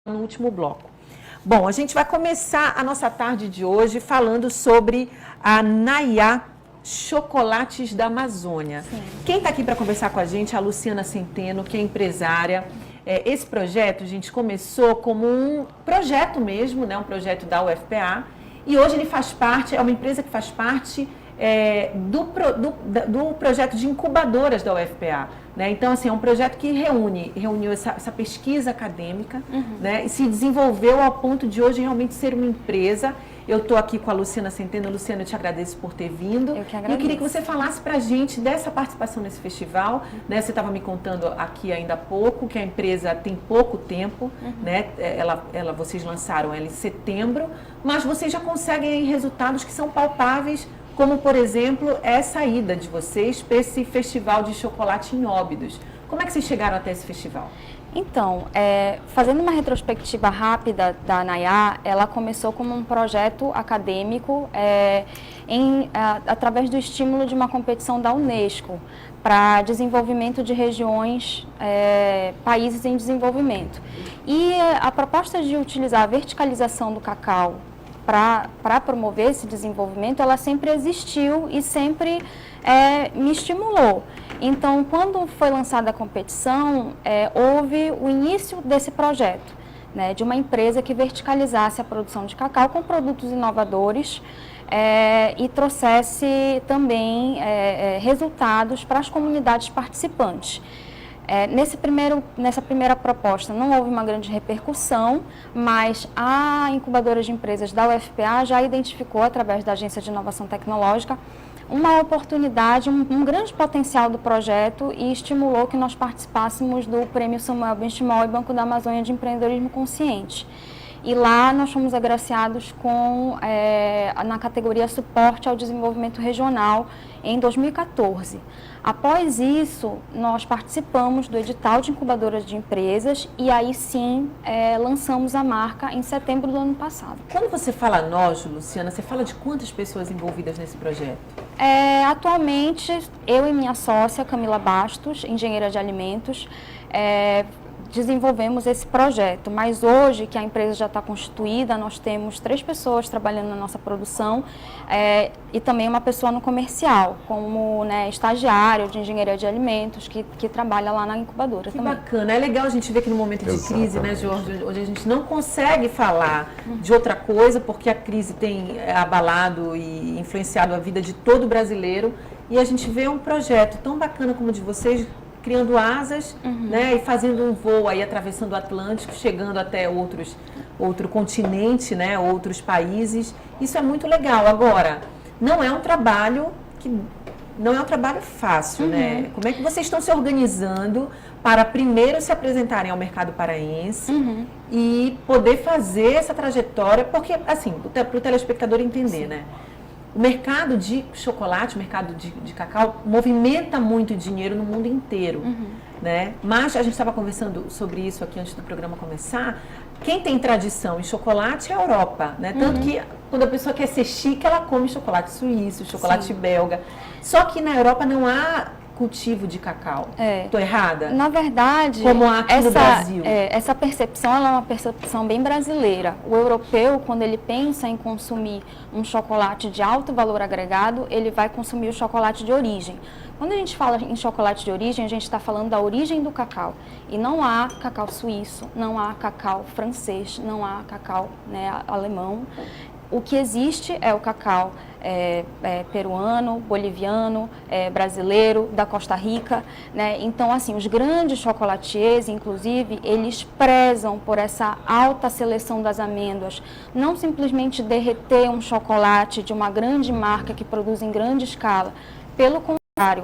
no último bloco. Bom, a gente vai começar a nossa tarde de hoje falando sobre a Nayá Chocolates da Amazônia. Sim. Quem está aqui para conversar com a gente é a Luciana Centeno, que é empresária. Esse projeto, gente, começou como um projeto mesmo, né? Um projeto da UFPA, e hoje ele faz parte, é uma empresa que faz parte do projeto de incubadoras da UFPA. Né? Então, assim, é um projeto que reuniu essa pesquisa acadêmica, né? E se desenvolveu ao ponto de hoje realmente ser uma empresa. Eu estou aqui com a Luciana Centeno. Luciana, eu te agradeço por ter vindo. Eu que agradeço. E eu queria que você falasse para a gente dessa participação nesse festival. Né? Você estava me contando aqui ainda há pouco que a empresa tem pouco tempo. Né? Vocês lançaram ela em setembro, mas vocês já conseguem resultados que são palpáveis, como, por exemplo, essa ida de vocês para esse festival de chocolate em Óbidos. Como é que vocês chegaram até esse festival? Então, fazendo uma retrospectiva rápida da Nayá, ela começou como um projeto acadêmico através do estímulo de uma competição da Unesco para desenvolvimento de regiões, países em desenvolvimento. E a proposta de utilizar a verticalização do cacau para promover esse desenvolvimento, ela sempre existiu e sempre me estimulou. Então, quando foi lançada a competição, houve o início desse projeto, né, de uma empresa que verticalizasse a produção de cacau com produtos inovadores e trouxesse também resultados para as comunidades participantes. Nessa primeira proposta não houve uma grande repercussão, mas a incubadora de empresas da UFPA já identificou, através da Agência de Inovação Tecnológica, uma oportunidade, um grande potencial do projeto e estimulou que nós participássemos do Prêmio Samuel Benchimol e Banco da Amazônia de Empreendedorismo Consciente. E lá nós fomos agraciados na categoria Suporte ao Desenvolvimento Regional em 2014. Após isso, nós participamos do edital de incubadoras de empresas e aí sim lançamos a marca em setembro do ano passado. Quando você fala nós, Luciana, você fala de quantas pessoas envolvidas nesse projeto? Atualmente, eu e minha sócia, Camila Bastos, engenheira de alimentos, desenvolvemos esse projeto, mas hoje que a empresa já está constituída, nós temos 3 pessoas trabalhando na nossa produção e também uma pessoa no comercial, como estagiário de engenharia de alimentos, que trabalha lá na incubadora também. Que bacana, é legal a gente ver que no momento de crise, né, Jorge, onde a gente não consegue falar de outra coisa, porque a crise tem abalado e influenciado a vida de todo brasileiro, e a gente vê um projeto tão bacana como o de vocês, criando asas, né, e fazendo um voo aí, atravessando o Atlântico, chegando até outro continente, né, outros países. Isso é muito legal. Agora, não é um trabalho fácil, né? Como é que vocês estão se organizando para primeiro se apresentarem ao mercado paraense e poder fazer essa trajetória? Porque, assim, para o telespectador entender, né? O mercado de chocolate, o mercado de cacau, movimenta muito dinheiro no mundo inteiro, né? Mas a gente estava conversando sobre isso aqui antes do programa começar. Quem tem tradição em chocolate é a Europa, né? Tanto que quando a pessoa quer ser chique, ela come chocolate suíço, chocolate belga. Só que na Europa não há cultivo de cacau. Estou errada? Na verdade, como há aqui no Brasil. Essa percepção ela é uma percepção bem brasileira. O europeu, quando ele pensa em consumir um chocolate de alto valor agregado, ele vai consumir o chocolate de origem. Quando a gente fala em chocolate de origem, a gente está falando da origem do cacau. E não há cacau suíço, não há cacau francês, não há cacau alemão. O que existe é o cacau peruano, boliviano, brasileiro, da Costa Rica, né? Então, assim, os grandes chocolatiers, inclusive, eles prezam por essa alta seleção das amêndoas. Não simplesmente derreter um chocolate de uma grande marca que produz em grande escala. Pelo contrário,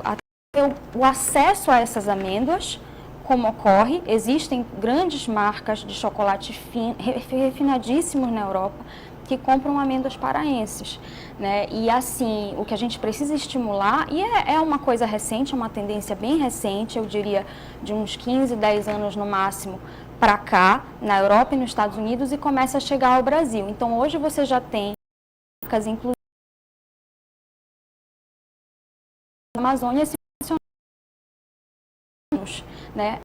o acesso a essas amêndoas, como ocorre, existem grandes marcas de chocolate refinadíssimos na Europa, que compram amêndoas paraenses, né? E assim, o que a gente precisa estimular, e é uma coisa recente, é uma tendência bem recente, eu diria de uns 15, 10 anos no máximo, para cá, na Europa e nos Estados Unidos, e começa a chegar ao Brasil. Então, hoje você já tem marcas, inclusive, na Amazônia, né?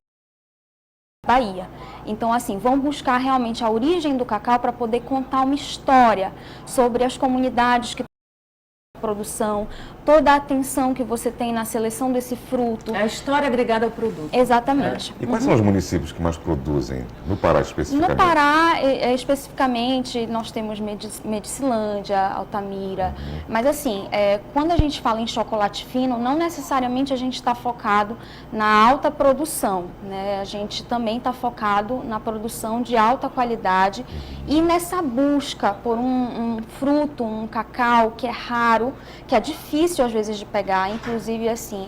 Bahia. Então, assim, vão buscar realmente a origem do cacau para poder contar uma história sobre as comunidades que produção, toda a atenção que você tem na seleção desse fruto. É a história agregada ao produto. Exatamente. E quais são os municípios que mais produzem no Pará especificamente? No Pará, especificamente, nós temos Medicilândia, Altamira, mas assim, quando a gente fala em chocolate fino, não necessariamente a gente está focado na alta produção, né? A gente também está focado na produção de alta qualidade e nessa busca por um fruto, um cacau que é raro, que é difícil às vezes de pegar, inclusive assim,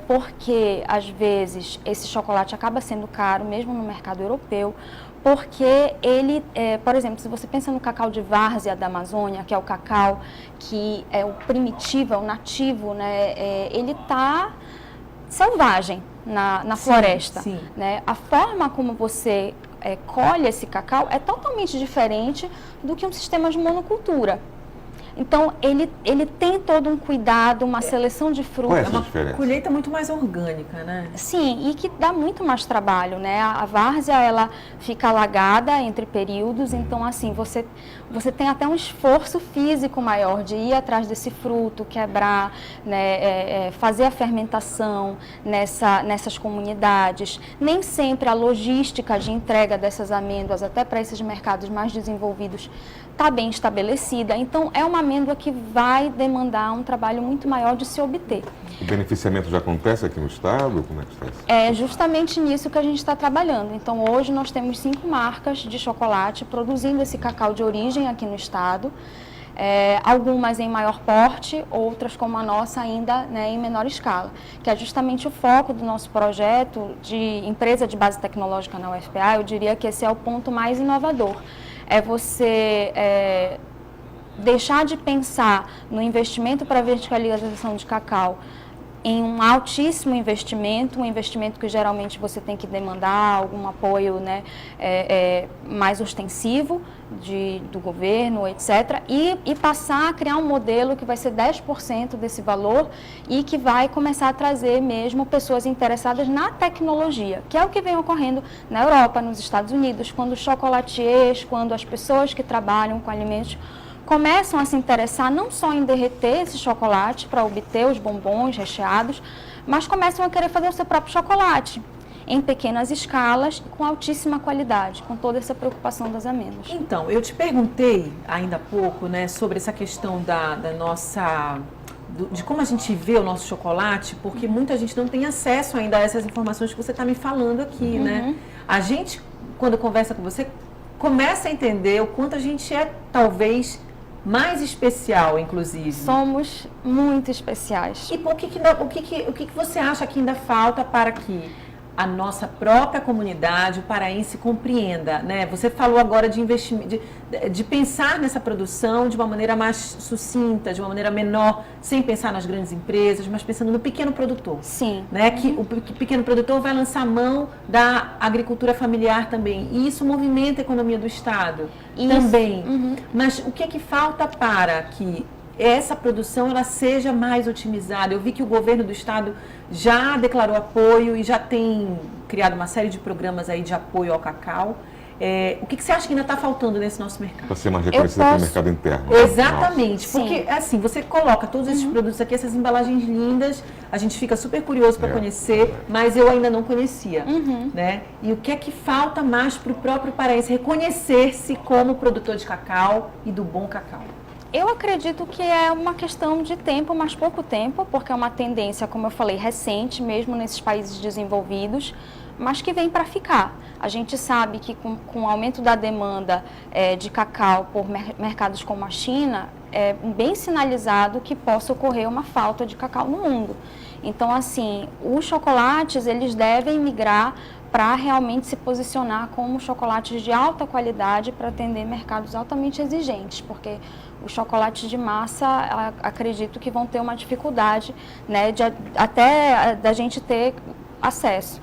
porque às vezes esse chocolate acaba sendo caro, mesmo no mercado europeu, porque ele, por exemplo, se você pensa no cacau de várzea da Amazônia, que é o cacau que é o primitivo, é o nativo, né, ele está selvagem na floresta. Sim. Né? A forma como você colhe esse cacau é totalmente diferente do que um sistema de monocultura. Então, ele tem todo um cuidado, uma seleção de frutas. Qual é essa diferença? Colheita muito mais orgânica, né? Sim, e que dá muito mais trabalho, né? A várzea, ela fica alagada entre períodos, então, assim, você tem até um esforço físico maior de ir atrás desse fruto, quebrar, né? Fazer a fermentação nessas comunidades. Nem sempre a logística de entrega dessas amêndoas, até para esses mercados mais desenvolvidos, está bem estabelecida, então é uma amêndoa que vai demandar um trabalho muito maior de se obter. O beneficiamento já acontece aqui no estado? Como é que está isso? É justamente nisso que a gente está trabalhando. Então hoje nós temos 5 marcas de chocolate produzindo esse cacau de origem aqui no estado, algumas em maior porte, outras como a nossa ainda, né, em menor escala, que é justamente o foco do nosso projeto de empresa de base tecnológica na UFPA. Eu diria que esse é o ponto mais inovador. É você deixar de pensar no investimento para verticalização de cacau em um altíssimo investimento, um investimento que geralmente você tem que demandar algum apoio, né, mais ostensivo do governo, etc. E passar a criar um modelo que vai ser 10% desse valor e que vai começar a trazer mesmo pessoas interessadas na tecnologia, que é o que vem ocorrendo na Europa, nos Estados Unidos, quando os chocolatiers, quando as pessoas que trabalham com alimentos começam a se interessar não só em derreter esse chocolate para obter os bombons recheados, mas começam a querer fazer o seu próprio chocolate em pequenas escalas, com altíssima qualidade, com toda essa preocupação das amêndoas. Então, eu te perguntei ainda há pouco, né, sobre essa questão de como a gente vê o nosso chocolate, porque muita gente não tem acesso ainda a essas informações que você está me falando aqui, né? A gente, quando conversa com você, começa a entender o quanto a gente é, talvez, mais especial, inclusive. Somos muito especiais. E o que você acha que ainda falta para que a nossa própria comunidade, o paraense, compreenda, né? Você falou agora de investimento, de pensar nessa produção de uma maneira mais sucinta, de uma maneira menor, sem pensar nas grandes empresas, mas pensando no pequeno produtor. Sim. Né? Que o pequeno produtor vai lançar mão da agricultura familiar também. E isso movimenta a economia do Estado também. Mas o que falta para que essa produção ela seja mais otimizada? Eu vi que o governo do estado já declarou apoio e já tem criado uma série de programas aí de apoio ao cacau. O que você acha que ainda está faltando nesse nosso mercado? Para ser mais reconhecido pelo mercado interno. Exatamente, Nossa. porque assim, você coloca todos esses produtos aqui, essas embalagens lindas, a gente fica super curioso para conhecer, mas eu ainda não conhecia, né? E o que é que falta mais para o próprio paraense reconhecer-se como produtor de cacau e do bom cacau? Eu acredito que é uma questão de tempo, mas pouco tempo, porque é uma tendência, como eu falei, recente, mesmo nesses países desenvolvidos, mas que vem para ficar. A gente sabe que com o aumento da demanda de cacau por mercados como a China, é bem sinalizado que possa ocorrer uma falta de cacau no mundo. Então, assim, os chocolates, eles devem migrar para realmente se posicionar como chocolates de alta qualidade para atender mercados altamente exigentes, porque os chocolates de massa, acredito que vão ter uma dificuldade, né, até da gente ter acesso.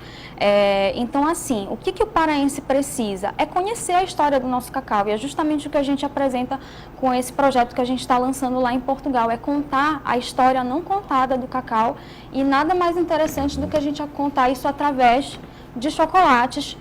Então, assim, o que o paraense precisa é conhecer a história do nosso cacau, e é justamente o que a gente apresenta com esse projeto que a gente está lançando lá em Portugal, é contar a história não contada do cacau, e nada mais interessante do que a gente contar isso através de chocolates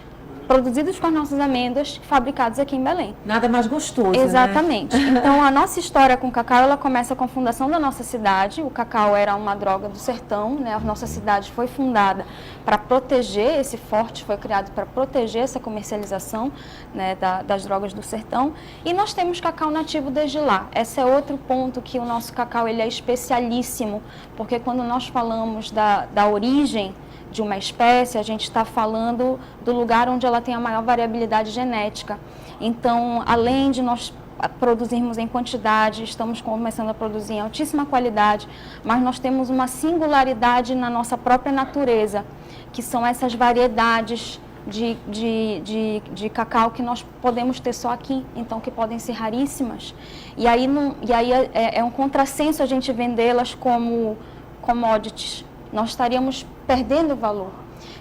produzidos com as nossas amêndoas, fabricados aqui em Belém. Nada mais gostoso, Exatamente. né? Então, a nossa história com o cacau, ela começa com a fundação da nossa cidade. O cacau era uma droga do sertão, né? A nossa cidade foi fundada para proteger esse forte, foi criado para proteger essa comercialização, né, das drogas do sertão. E nós temos cacau nativo desde lá. Esse é outro ponto que o nosso cacau ele é especialíssimo, porque quando nós falamos da origem de uma espécie, a gente está falando do lugar onde ela tem a maior variabilidade genética. Então, além de nós produzirmos em quantidade, estamos começando a produzir em altíssima qualidade, mas nós temos uma singularidade na nossa própria natureza, que são essas variedades de cacau que nós podemos ter só aqui, então que podem ser raríssimas. E aí é um contrassenso a gente vendê-las como commodities. Nós estaríamos perdendo valor.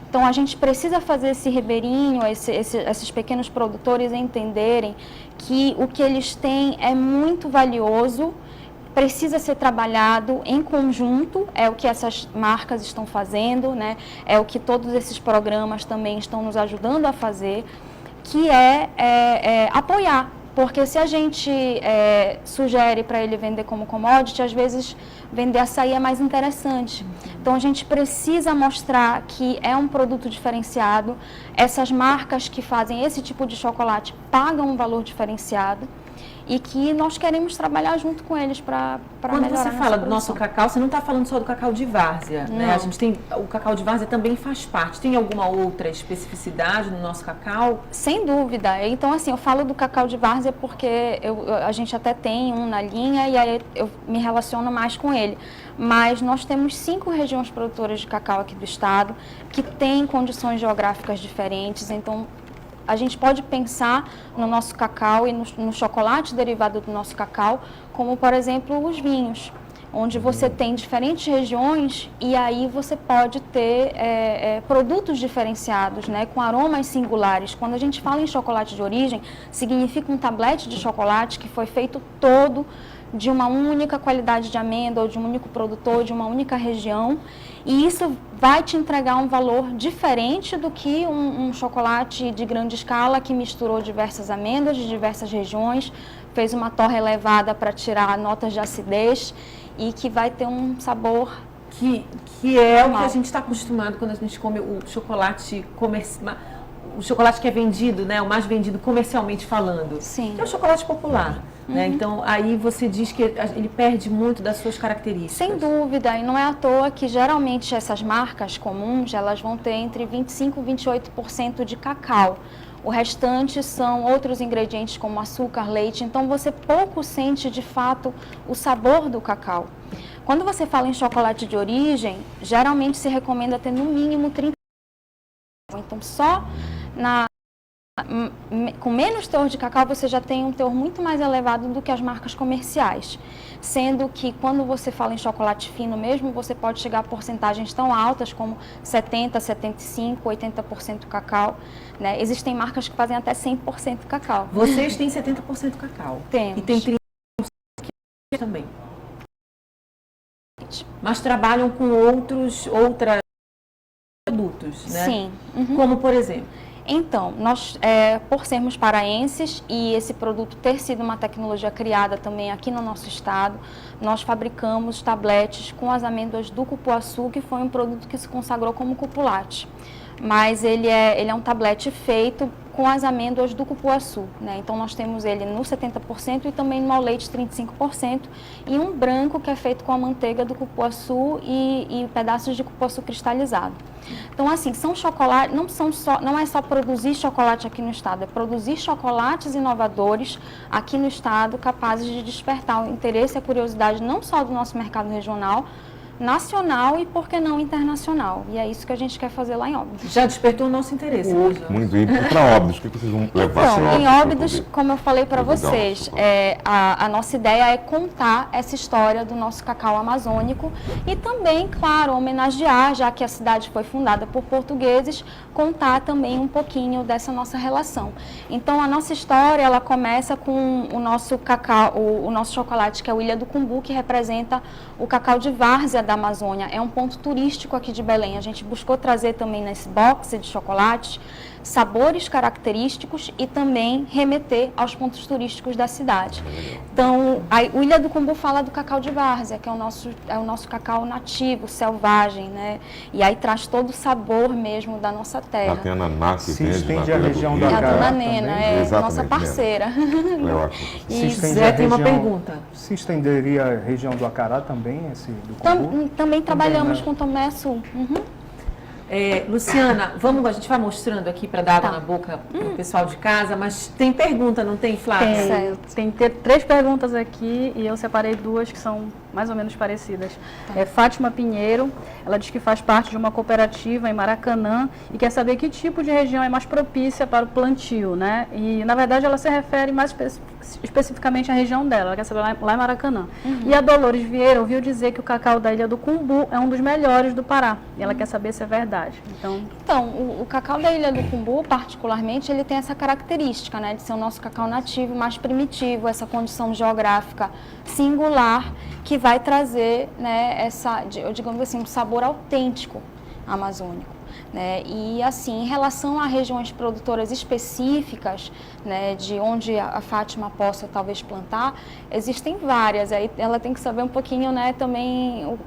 Então, a gente precisa fazer esse ribeirinho, esses pequenos produtores entenderem que o que eles têm é muito valioso, precisa ser trabalhado em conjunto, é o que essas marcas estão fazendo, né? É o que todos esses programas também estão nos ajudando a fazer, que é apoiar. Porque se a gente sugere para ele vender como commodity, às vezes vender açaí é mais interessante. Então, a gente precisa mostrar que é um produto diferenciado. Essas marcas que fazem esse tipo de chocolate pagam um valor diferenciado e que nós queremos trabalhar junto com eles para melhorar. Quando você fala do nosso cacau, você não está falando só do cacau de várzea, né? A gente tem, o cacau de várzea também faz parte. Tem alguma outra especificidade no nosso cacau? Sem dúvida. Então, assim, eu falo do cacau de várzea porque a gente até tem um na linha e aí eu me relaciono mais com ele. Mas nós temos 5 regiões produtoras de cacau aqui do estado que têm condições geográficas diferentes. Então, a gente pode pensar no nosso cacau e no chocolate derivado do nosso cacau, como, por exemplo, os vinhos, onde você tem diferentes regiões e aí você pode ter produtos diferenciados, né, com aromas singulares. Quando a gente fala em chocolate de origem, significa um tablete de chocolate que foi feito todo de uma única qualidade de amêndoa, ou de um único produtor, de uma única região, e isso vai te entregar um valor diferente do que um chocolate de grande escala que misturou diversas amêndoas de diversas regiões, fez uma torra elevada para tirar notas de acidez e que vai ter um sabor que é normal. O que a gente está acostumado quando a gente come o chocolate comercial. O chocolate que é vendido, né, o mais vendido comercialmente falando, Sim. Que é o chocolate popular. Né? Então, aí você diz que ele perde muito das suas características. Sem dúvida, e não é à toa que geralmente essas marcas comuns, elas vão ter entre 25% e 28% de cacau. O restante são outros ingredientes como açúcar, leite, então você pouco sente de fato o sabor do cacau. Quando você fala em chocolate de origem, geralmente se recomenda ter no mínimo 30%. Então, só com menos teor de cacau, você já tem um teor muito mais elevado do que as marcas comerciais. Sendo que quando você fala em chocolate fino mesmo, você pode chegar a porcentagens tão altas como 70%, 75%, 80% cacau. Né? Existem marcas que fazem até 100% cacau. Vocês têm 70% cacau. Temos. E tem 30% também. Mas trabalham com outros produtos, né? Sim. Uhum. Como, por exemplo? Então, nós, por sermos paraenses e esse produto ter sido uma tecnologia criada também aqui no nosso estado, nós fabricamos tabletes com as amêndoas do cupuaçu, que foi um produto que se consagrou como cupulate. Mas ele é um tablete feito com as amêndoas do cupuaçu, né? Então, nós temos ele no 70% e também no ao leite 35%, e um branco que é feito com a manteiga do cupuaçu e pedaços de cupuaçu cristalizado. Então, assim, são chocolates, não é só produzir chocolate aqui no estado, é produzir chocolates inovadores aqui no estado, capazes de despertar o interesse e a curiosidade não só do nosso mercado regional, nacional e, por que não, internacional. E é isso que a gente quer fazer lá em Óbidos. Já despertou o nosso interesse. Muito. E para Óbidos, o que vocês vão levar? Então, em Óbidos, como eu falei para vocês, a nossa ideia é contar essa história do nosso cacau amazônico e também, claro, homenagear, já que a cidade foi fundada por portugueses, contar também um pouquinho dessa nossa relação. Então, a nossa história, ela começa com o nosso cacau, o nosso chocolate, que é o Ilha do Cumbu, que representa o cacau de várzea da Amazônia, é um ponto turístico aqui de Belém. A gente buscou trazer também nesse box de chocolates sabores característicos e também remeter aos pontos turísticos da cidade. Então, o Ilha do Cumbu fala do cacau de várzea, que é o nosso cacau nativo, selvagem, né? E aí traz todo o sabor mesmo da nossa terra. Lá tem ananá que Se vende estende na a Feira região do da Rio. É a Acará dona também. Nena, é Exatamente, nossa parceira. É ótimo. Se Isso. estende Zé a tem uma região- pergunta. Se estenderia a região do Acará também, esse do Cumbu? Também trabalhamos né? com Tomé Sul. Uhum. Luciana, a gente vai mostrando aqui para dar água Tá. na boca pro pessoal de casa, mas tem pergunta, não tem, Flávia? Tem. Tem 3 perguntas aqui e eu separei 2 que são mais ou menos parecidas. Fátima Pinheiro, ela diz que faz parte de uma cooperativa em Maracanã e quer saber que tipo de região é mais propícia para o plantio, né? E, na verdade, ela se refere mais especificamente à região dela, ela quer saber lá em Maracanã. E a Dolores Vieira ouviu dizer que o cacau da Ilha do Cumbu é um dos melhores do Pará e ela quer saber se é verdade. Então, o cacau da Ilha do Cumbu, particularmente, ele tem essa característica, né, de ser o nosso cacau nativo, mais primitivo, essa condição geográfica singular, que vai trazer, né, digamos assim, um sabor autêntico amazônico. Né? E assim, em relação a regiões produtoras específicas, né, de onde a Fátima possa talvez plantar, existem várias. Aí ela tem que saber um pouquinho, né, também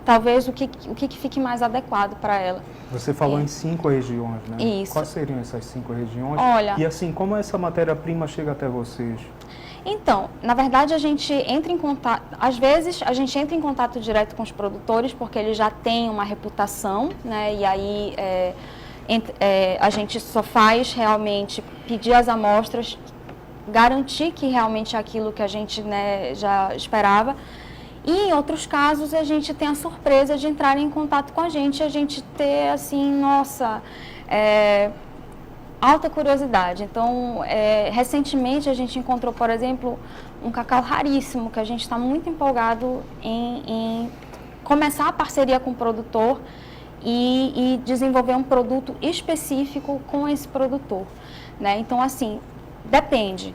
talvez o que fique mais adequado para ela. Você falou em 5 regiões, né? Isso. Quais seriam essas 5 regiões? Olha, E assim, como essa matéria-prima chega até vocês? então, na verdade, a gente entra em contato, às vezes a gente entra em contato direto com os produtores, porque eles já têm uma reputação, né, e aí a gente só faz realmente pedir as amostras, garantir que realmente é aquilo que a gente, né, já esperava. E em outros casos a gente tem a surpresa de entrar em contato com a gente ter assim, nossa, alta curiosidade. Então, recentemente a gente encontrou, por exemplo, um cacau raríssimo, que a gente está muito empolgado em começar a parceria com o produtor e desenvolver um produto específico com esse produtor, né? Então, assim, depende.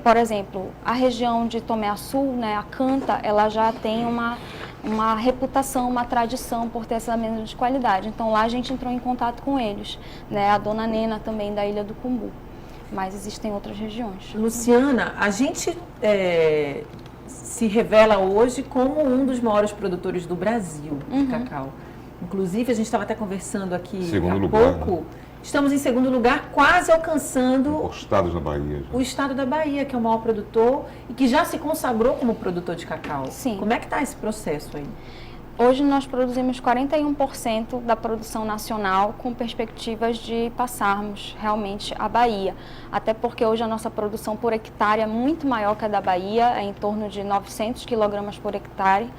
Por exemplo, a região de Tomé Sul, né, a Canta, ela já tem uma reputação, uma tradição por ter essa amêndoa de qualidade. Então, lá a gente entrou em contato com eles, né, a dona Nena também da Ilha do Cumbu. Mas existem outras regiões. Luciana, a gente se revela hoje como um dos maiores produtores do Brasil de cacau. Inclusive, a gente estava até conversando aqui há pouco. Né? Estamos em segundo lugar, quase alcançando Os estados da Bahia. o estado da Bahia, que é o maior produtor e que já se consagrou como produtor de cacau. Sim. Como é que está esse processo aí? Hoje nós produzimos 41% da produção nacional, com perspectivas de passarmos realmente a Bahia. Até porque hoje a nossa produção por hectare é muito maior que a da Bahia, é em torno de 900 quilogramas por hectare,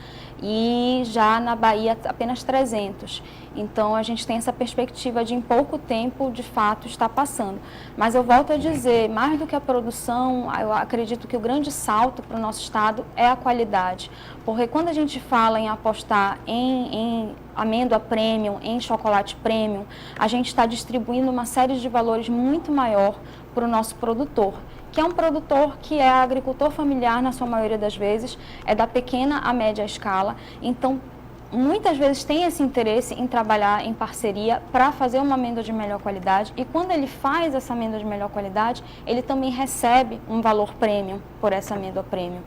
e já na Bahia apenas 300. Então a gente tem essa perspectiva de em pouco tempo, de fato, estar passando. Mas eu volto a dizer, mais do que a produção, eu acredito que o grande salto para o nosso estado é a qualidade. Porque quando a gente fala em apostar em amêndoa premium, em chocolate premium, a gente está distribuindo uma série de valores muito maior para o nosso produtor, que é um produtor que é agricultor familiar na sua maioria das vezes, é da pequena a média escala, então muitas vezes tem esse interesse em trabalhar em parceria para fazer uma amêndoa de melhor qualidade, e quando ele faz essa amêndoa de melhor qualidade, ele também recebe um valor premium por essa amêndoa premium.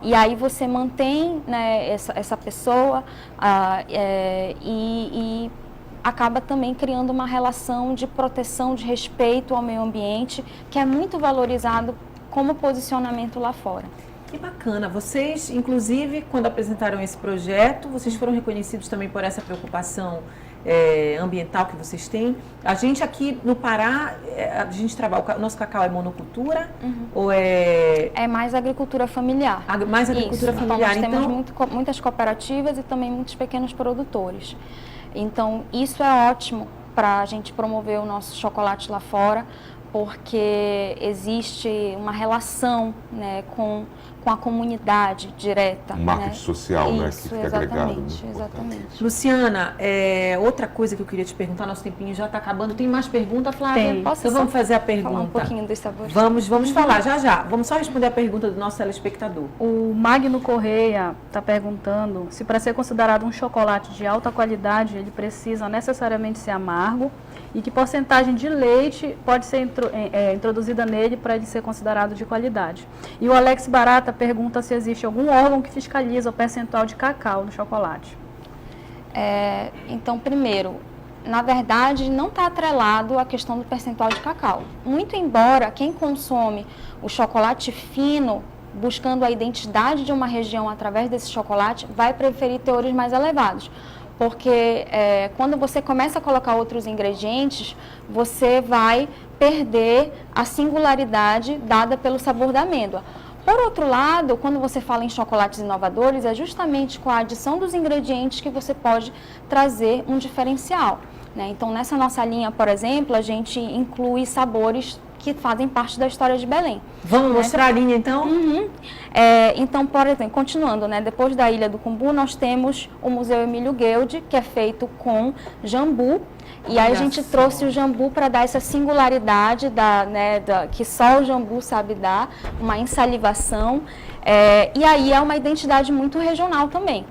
E aí você mantém, né, essa pessoa e acaba também criando uma relação de proteção, de respeito ao meio ambiente, que é muito valorizado como posicionamento lá fora. Que bacana. Vocês, inclusive, quando apresentaram esse projeto, vocês foram reconhecidos também por essa preocupação ambiental que vocês têm. A gente aqui no Pará, a gente trabalha, o nosso cacau é monocultura ou é... É mais agricultura familiar. Mais agricultura familiar. Então, nós temos muitas cooperativas e também muitos pequenos produtores. Então, isso é ótimo para a gente promover o nosso chocolate lá fora, porque existe uma relação, né, com a comunidade direta. Um marketing né? social, né, que Isso, fica agregado. exatamente, exatamente. Luciana, outra coisa que eu queria te perguntar, nosso tempinho já está acabando. Tem mais pergunta, Flávia? Tem. Posso Então vamos só fazer a pergunta. falar um pouquinho dos sabores? Vamos falar, já. Vamos só responder a pergunta do nosso telespectador. O Magno Correia está perguntando se para ser considerado um chocolate de alta qualidade, ele precisa necessariamente ser amargo e que porcentagem de leite pode ser introduzida nele para ele ser considerado de qualidade. E o Alex Barata pergunta se existe algum órgão que fiscaliza o percentual de cacau no chocolate. Então, primeiro, na verdade, não está atrelado à questão do percentual de cacau. Muito embora quem consome o chocolate fino, buscando a identidade de uma região através desse chocolate, vai preferir teores mais elevados. Porque quando você começa a colocar outros ingredientes, você vai perder a singularidade dada pelo sabor da amêndoa. Por outro lado, quando você fala em chocolates inovadores, é justamente com a adição dos ingredientes que você pode trazer um diferencial, né? Então, nessa nossa linha, por exemplo, a gente inclui sabores que fazem parte da história de Belém. Vamos mostrar a linha, então? Então, por exemplo, continuando, né, depois da Ilha do Cumbu, nós temos o Museu Emílio Gueldi, que é feito com jambu. E aí a gente trouxe o jambu para dar essa singularidade que só o jambu sabe dar, uma ensalivação. E aí é uma identidade muito regional também.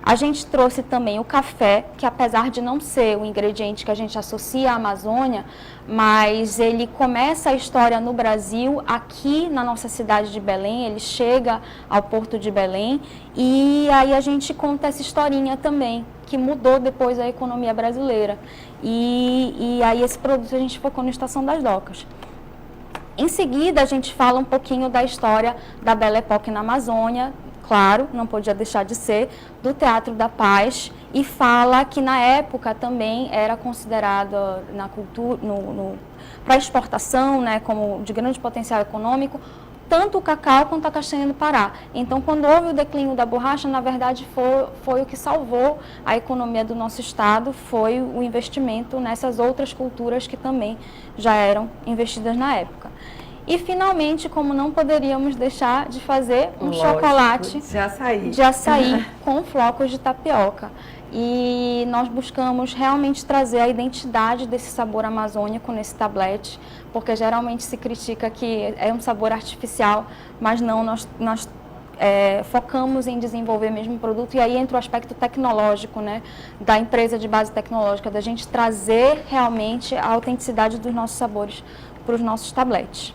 A gente trouxe também o café, que apesar de não ser o ingrediente que a gente associa à Amazônia, mas ele começa a história no Brasil, aqui na nossa cidade de Belém, ele chega ao Porto de Belém e aí a gente conta essa historinha também, que mudou depois a economia brasileira. E aí esse produto a gente focou na Estação das Docas. Em seguida, a gente fala um pouquinho da história da Belle Époque na Amazônia, claro, não podia deixar de ser, do Teatro da Paz, e fala que na época também era considerado na cultura, para exportação, né, como de grande potencial econômico, tanto o cacau quanto a castanha do Pará. Então, quando houve o declínio da borracha, na verdade foi o que salvou a economia do nosso estado, foi o investimento nessas outras culturas que também já eram investidas na época. E, finalmente, como não poderíamos deixar de fazer um chocolate de açaí com flocos de tapioca. E nós buscamos realmente trazer a identidade desse sabor amazônico nesse tablete, porque geralmente se critica que é um sabor artificial, mas não, nós focamos em desenvolver mesmo o produto. E aí entra o aspecto tecnológico, né, da empresa de base tecnológica, da gente trazer realmente a autenticidade dos nossos sabores para os nossos tabletes.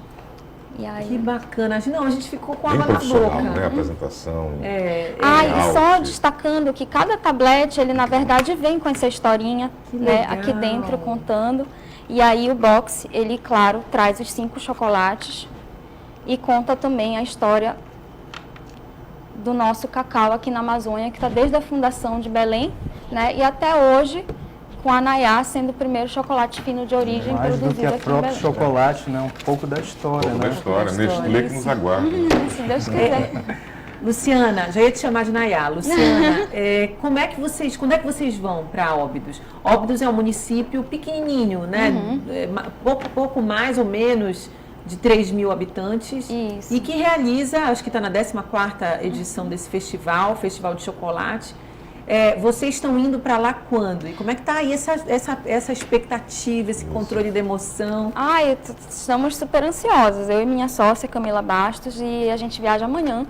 E aí... Que bacana. Não, a gente ficou com Bem água na profissional, boca. né? A apresentação. E só destacando que cada tablete, ele na verdade vem com essa historinha, né, aqui dentro contando. E aí o box, ele, claro, traz os 5 chocolates e conta também a história do nosso cacau aqui na Amazônia, que está desde a fundação de Belém, né, e até hoje, com a Nayá sendo o primeiro chocolate fino de origem Mais produzido do que a aqui em próprio Belém. chocolate, né? Um pouco da história, Um pouco né? da história, Nestlé que nos aguarda. Se Deus quiser. Luciana, já ia te chamar de Nayá. Luciana, quando é que vocês vão para Óbidos? Óbidos é um município pequenininho, né? Pouco mais ou menos de 3 mil habitantes. Isso. E que realiza, acho que está na 14ª edição desse festival de chocolate. Vocês estão indo para lá quando? E como é que está aí essa expectativa, esse controle da emoção? Estamos super ansiosos. Eu e minha sócia, Camila Bastos, e a gente viaja amanhã.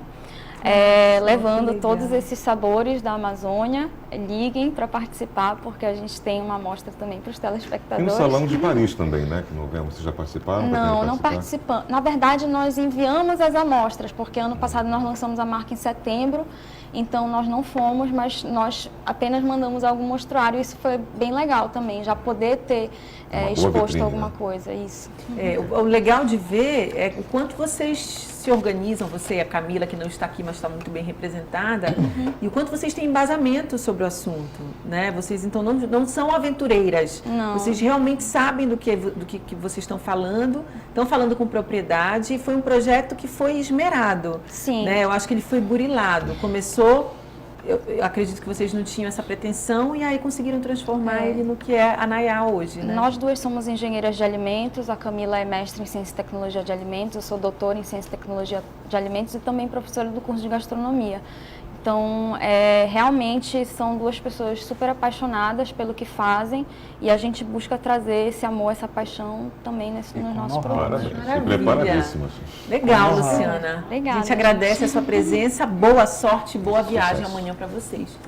Levando todos esses sabores da Amazônia. Liguem para participar, porque a gente tem uma amostra também para os E telespectadores. no Salão de Paris também, né? Que não vemos, vocês já participaram? Não participamos. Na verdade, nós enviamos as amostras, porque ano passado nós lançamos a marca em setembro, então nós não fomos, mas nós apenas mandamos algum mostruário. Isso foi bem legal também, já poder ter exposto vitrine, alguma né? coisa. Isso. O legal de ver é o quanto vocês se organizam, você e a Camila, que não está aqui, mas está muito bem representada, e o quanto vocês têm embasamento sobre o assunto, né? Vocês, então, não são aventureiras. Não. Vocês realmente sabem do que vocês estão falando com propriedade, e foi um projeto que foi esmerado. Sim. Né? Eu acho que ele foi burilado. Começou eu acredito que vocês não tinham essa pretensão e aí conseguiram transformar ele no que é a Nayá hoje, né? Nós duas somos engenheiras de alimentos, a Camila é mestre em Ciência e Tecnologia de Alimentos, eu sou doutora em Ciência e Tecnologia de Alimentos e também professora do curso de Gastronomia. Então, realmente são duas pessoas super apaixonadas pelo que fazem e a gente busca trazer esse amor, essa paixão também nos nossos produtos. Parabéns. Maravilha. Preparadíssimas. Legal, Luciana. Obrigada, A gente agradece gente. a sua presença, boa sorte, boa viagem amanhã para vocês.